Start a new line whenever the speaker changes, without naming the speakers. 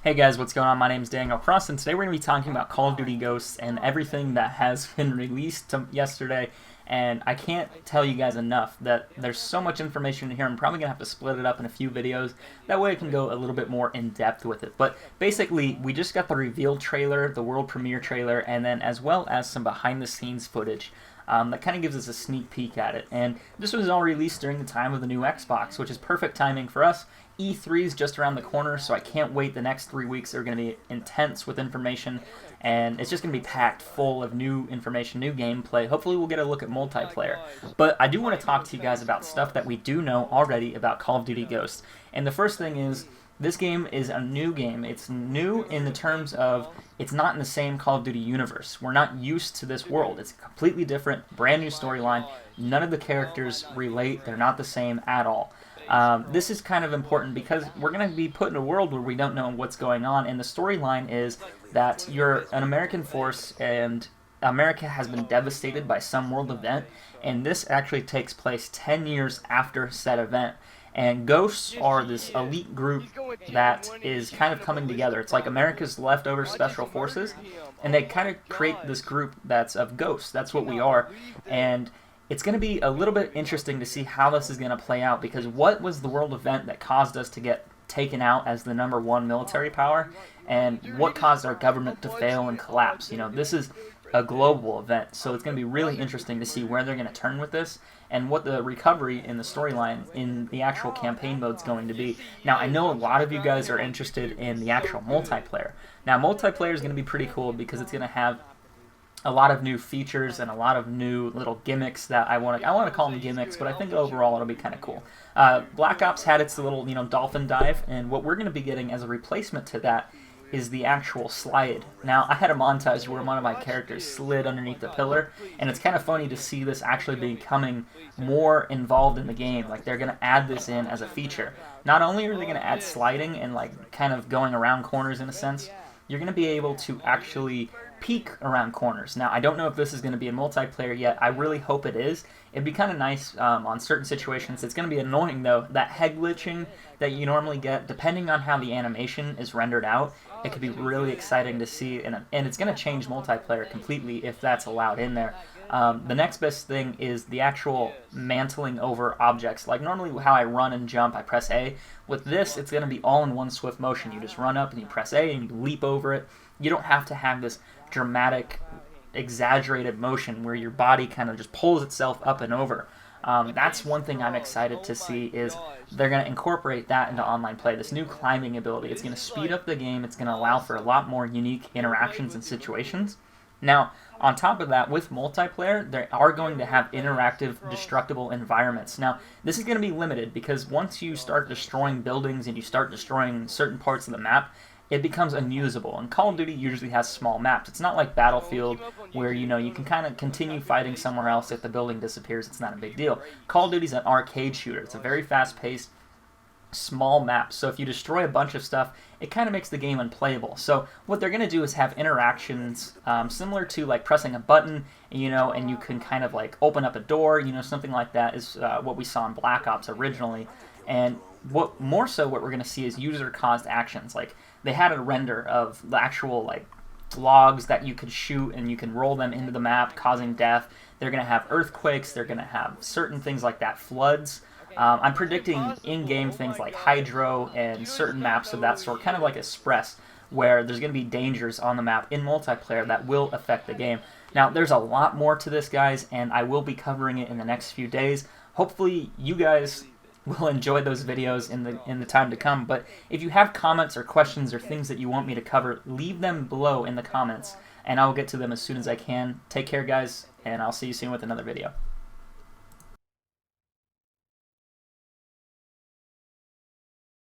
Hey guys, what's going on? My name is Daniel Cross, and today we're going to be talking about Call of Duty Ghosts and everything that has been released yesterday. And I can't tell you guys enough that there's so much information in here. I'm probably going to have to split it up in a few videos. That way I can go a little bit more in depth with it. But basically, we just got the reveal trailer, the world premiere trailer, and then as well as some behind the scenes footage. That kind of gives us a sneak peek at it. And this was all released during the time of the new Xbox, which is perfect timing for us. E3 is just around the corner, so I can't wait. The next 3 weeks are going to be intense with information, and it's just going to be packed full of new information, new gameplay. Hopefully we'll get a look at multiplayer. But I do want to talk to you guys about stuff that we do know already about Call of Duty Ghosts. And the first thing is, this game is a new game. It's new in the terms of it's not in the same Call of Duty universe. We're not used to this world. It's a completely different, brand new storyline. None of the characters relate. They're not the same at all. This is kind of important because we're going to be put in a world where we don't know what's going on, and the storyline is that you're an American force and America has been devastated by some world event, and this actually takes place 10 years after said event. And Ghosts are this elite group that is kind of coming together. It's like America's leftover special forces, and they kind of create this group that's of ghosts. That's what we are. And it's going to be a little bit interesting to see how this is going to play out, because what was the world event that caused us to get taken out as the #1 military power, and what caused our government to fail and collapse? You know, this is a global event, so it's going to be really interesting to see where they're going to turn with this and what the recovery in the storyline in the actual campaign mode is going to be. Now, I know a lot of you guys are interested in the actual multiplayer. Now, multiplayer is going to be pretty cool because it's going to have a lot of new features and a lot of new little gimmicks that I want to call them gimmicks, but I think overall it'll be kind of cool. Black Ops had its little, dolphin dive, and what we're going to be getting as a replacement to that is the actual slide. Now, I had a montage where one of my characters slid underneath the pillar, and it's kind of funny to see this actually becoming more involved in the game. Like, they're going to add this in as a feature. Not only are they going to add sliding and like kind of going around corners in a sense, you're going to be able to actually peek around corners. Now, I don't know if this is going to be a multiplayer yet. I really hope it is. It'd be kind of nice on certain situations. It's going to be annoying, though. That head glitching that you normally get, depending on how the animation is rendered out, it could be really exciting to see, and it's going to change multiplayer completely if that's allowed in there. The next best thing is the actual mantling over objects. Like normally how I run and jump, I press A. With this, it's going to be all in one swift motion. You just run up and you press A and you leap over it. You don't have to have this dramatic, exaggerated motion where your body kind of just pulls itself up and over. That's one thing I'm excited to see, is they're going to incorporate that into online play, this new climbing ability. It's going to speed up the game. It's going to allow for a lot more unique interactions and situations. Now, on top of that, with multiplayer, they are going to have interactive, destructible environments. Now, this is going to be limited because once you start destroying buildings and you start destroying certain parts of the map, it becomes unusable. And Call of Duty usually has small maps. It's not like Battlefield where, you can kind of continue fighting somewhere else. If the building disappears, it's not a big deal. Call of Duty's an arcade shooter. It's a very fast-paced, small map. So if you destroy a bunch of stuff, it kind of makes the game unplayable. So what they're going to do is have interactions similar to like pressing a button, and you can kind of like open up a door, something like that is what we saw in Black Ops originally. And what we're going to see is user-caused actions. Like, they had a render of the actual like logs that you could shoot, and you can roll them into the map, causing death. They're going to have earthquakes. They're going to have certain things like that, floods. I'm predicting in-game things like hydro and certain maps of that sort, kind of like Express, where there's going to be dangers on the map in multiplayer that will affect the game. Now, there's a lot more to this, guys, and I will be covering it in the next few days. Hopefully, you guys will enjoy those videos in the time to come. But if you have comments or questions or things that you want me to cover, leave them below in the comments, and I'll get to them as soon as I can. Take care, guys, and I'll see you soon with another video.